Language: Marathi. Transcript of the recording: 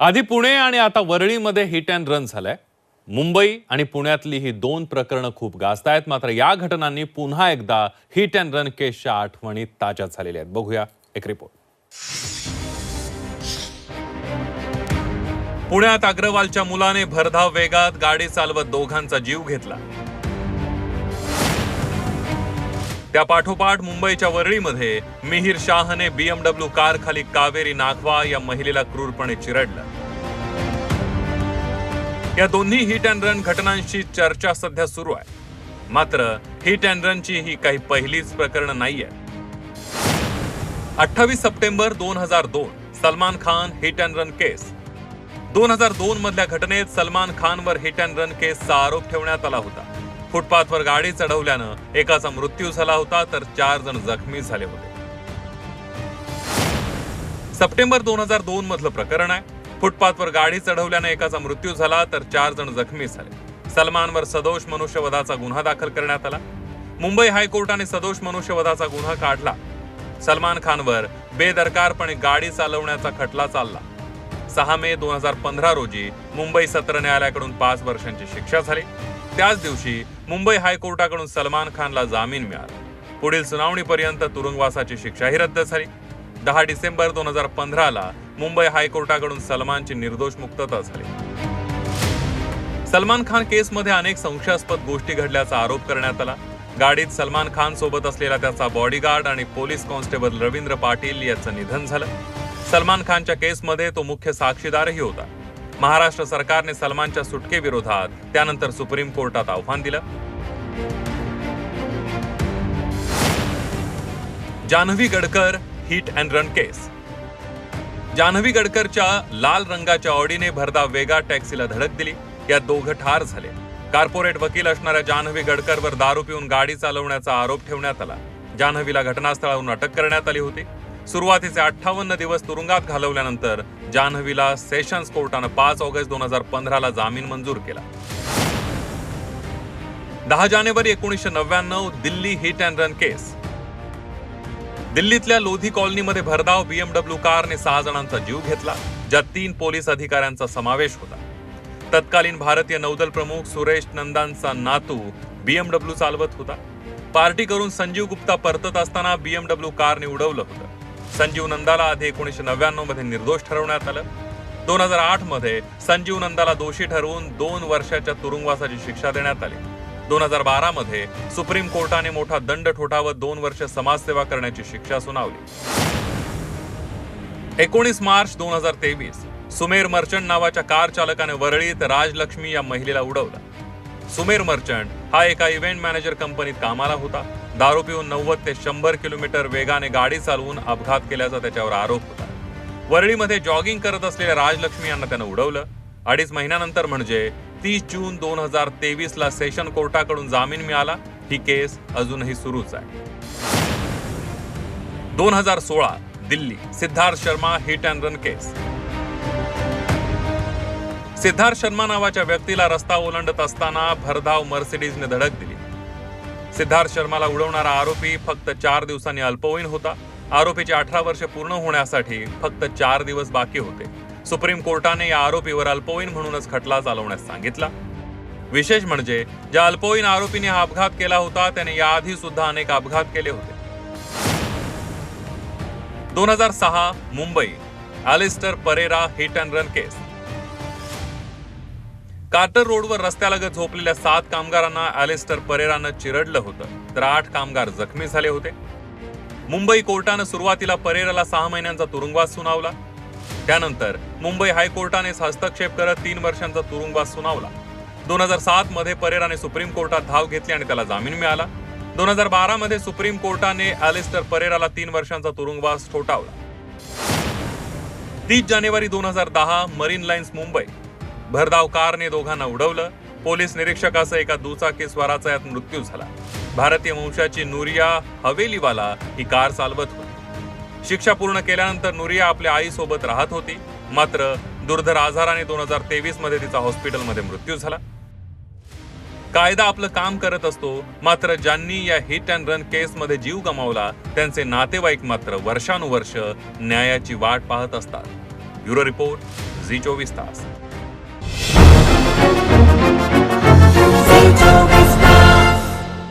आधी पुणे आणि आता वरळीमध्ये हिट अँड रन झालाय। मुंबई आणि पुण्यातली ही दोन प्रकरणं खूप गाजत आहेत। मात्र या घटनांनी पुन्हा एकदा हिट अँड रन केसच्या आठवणी ताज्या झालेल्या आहेत। बघूया एक रिपोर्ट। पुण्यात अग्रवालच्या मुलाने भरधाव वेगात गाडी चालवत दोघांचा जीव घेतला। त्या पाठोपाठ मुंबईच्या वरळीमध्ये मिहिर शाहने BMW कार खाली कावेरी नागवा या महिलेला क्रूरपणे चिरडलं। या दोन्ही हिट अँड रन घटनांची चर्चा सध्या सुरू आहे। मात्र हिट अँड रनची ही काही पहिलीच प्रकरण नाहीये। 28 September 2002 Salman Khan hit and run case. 2002 मधल्या घटनेत सलमान खानवर हिट अँड रन केसचा आरोप ठेवण्यात आला होता। फुटपाथवर गाडी चढवल्यानं एकाचा मृत्यू झाला होता तर 4 जण जखमी झाले होते। सप्टेंबर 2002 मधलं प्रकरण आहे। फुटपाथवर गाडी चढवल्यानं एकाचा मृत्यू झाला तर 4 जण जखमी झाले। सलमानवर सदोष मनुष्यवधाचा गुन्हा दाखल करण्यात आला। मुंबई हायकोर्टाने सदोष मनुष्यवधाचा गुन्हा काढला। सलमान खानवर बेदरकारपणे गाडी चालवण्याचा खटला चालला। 6 मे 2015 रोजी मुंबई सत्र न्यायालयाकडून 5 वर्षांची शिक्षा झाली। त्याच दिवशी मुंबई हायकोर्टाकडून सलमान खानला जामीन मिळाला। पुढील सुनावणीपर्यंत तुरुंगवासाची शिक्षाही रद्द झाली। 10 डिसेंबर 2015 ला मुंबई हायकोर्टाकडून सलमानची निर्दोष मुक्तता झाली। सलमान खान केसमध्ये अनेक संशयास्पद गोष्टी घडल्याचा आरोप करण्यात आला। गाडीत सलमान खान सोबत असलेला त्याचा बॉडीगार्ड आणि पोलीस कॉन्स्टेबल रवींद्र पाटील याचं निधन झालं। सलमान खानच्या केसमध्ये तो मुख्य साक्षीदारही होता। महाराष्ट्र सरकारने सलमानच्या सुटकेविरोधात त्यानंतर सुप्रीम कोर्टात आव्हान दिलं। Janhvi Gadkar hit and run case. जान्हवी गडकरच्या लाल रंगाच्या ऑडीने भरधाव वेगात टॅक्सीला धडक दिली। यात दोघं ठार झाले। कॉर्पोरेट वकील असणाऱ्या जान्हवी गडकरवर दारू पिऊन गाडी चालवण्याचा आरोप ठेवण्यात आला। जान्हवीला घटनास्थळावरून अटक करण्यात आली होती। सुरुवातीचे 58 दिवस तुरुंगात घालवल्यानंतर जान्हवीला सेशन्स कोर्टानं 5 ऑगस्ट 2015 ला जामीन मंजूर केला। 10 जानेवारी 1999 दिल्ली हिट अँड रन केस। दिल्लीतल्या लोधी कॉलनीमध्ये भरधाव BMW कारने 6 जणांचा जीव घेतला, ज्यात 3 पोलीस अधिकाऱ्यांचा समावेश होता। तत्कालीन भारतीय नौदल प्रमुख सुरेश नंदांचा नातू BMW चालवत होता। पार्टी करून संजीव गुप्ता परतत असताना BMW कारने उडवलं होतं। संजीव नंदाला आधी 1999 मध्ये निर्दोष ठरवण्यात आलं। 2008 मध्ये संजीव नंदाला दोषी ठरवून 2 वर्षाच्या तुरुंगवासाची शिक्षा देण्यात आली। 2012 मध्ये सुप्रीम कोर्टाने मोठा दंड ठोठावत 2 वर्ष समाजसेवा करण्याची शिक्षा सुनावली। 19 मार्च 2023 सुमेर मर्चंट नावाच्या कार चालकाने वरळीत राजलक्ष्मी या महिलेला उडवलं। सुमेर मर्चंट हा एका इव्हेंट मॅनेजर कंपनीत कामाला होता। दारू पिऊन 90 ते 100 किलोमीटर वेगाने गाडी चालवून अपघात केल्याचा त्याच्यावर आरोप होता। वरळीमध्ये जॉगिंग करत असलेल्या राजलक्ष्मी यांना त्यानं उडवलं। 2.5 महिन्यानंतर म्हणजे 30 जून 2023 ला सेशन कोर्टाकडून जामीन मिळाला। ही केस अजूनही सुरूच आहे। 2016 Delhi Siddharth Sharma hit and run case. Siddharth Sharma नावाच्या व्यक्तीला रस्ता ओलांडत असताना भरधाव मर्सिडीजने धडक दिली। सिद्धार्थ शर्माला उडवणारा आरोपी फक्त 4 दिवसांनी अल्पवयीन होता। आरोपीचे 18 वर्ष पूर्ण होण्यासाठी फक्त 4 दिवस बाकी होते। सुप्रीम कोर्टाने या आरोपीवर अल्पवयीन म्हणूनच खटला चालवण्यास सांगितला। विशेष म्हणजे ज्या अल्पवयीन आरोपीने हा अपघात केला होता त्याने याआधी सुद्धा अनेक अपघात केले होते। 2006 Mumbai Alistair Pereira hit and run case. Carter रोडवर रस्त्यालगत झोपलेल्या 7 कामगारांना अलिस्टर परेरानं चिरडलं होतं तर 8 कामगार जखमी झाले होते। मुंबई कोर्टानं सुरुवातीला परेराला 6 महिन्यांचा तुरुंगवास सुनावला। त्यानंतर मुंबई हायकोर्टाने हस्तक्षेप करत 3 वर्षांचा तुरुंगवास सुनावला। 2007 मध्ये परेराने सुप्रीम कोर्टात धाव घेतली आणि त्याला जामीन मिळाला। 2012 मध्ये सुप्रीम कोर्टाने अलिस्टर परेराला 3 वर्षांचा तुरुंगवास ठोठावला। 30 जानेवारी 2010 मरीन लाईन्स मुंबई भरधाव कारने दोघांना उडवलं। पोलीस निरीक्षकासह एका दुचाकी स्वाराचा यात मृत्यू झाला। भारतीय वंशाची नुरिया हवेलीवाला ही कार चालवत होती। शिक्षा पूर्ण केल्यानंतर नुरिया आपल्या आईसोबत राहत होती। मात्र दुर्धर आजाराने 2023 मध्ये तिचा हॉस्पिटलमध्ये मृत्यू झाला। कायदा आपलं काम करत असतो, मात्र ज्यांनी या हिट अँड रन केसमध्ये जीव गमावला त्यांचे नातेवाईक मात्र वर्षानुवर्ष न्यायाची वाट पाहत असतात। ब्युरो रिपोर्ट झी 24 तास.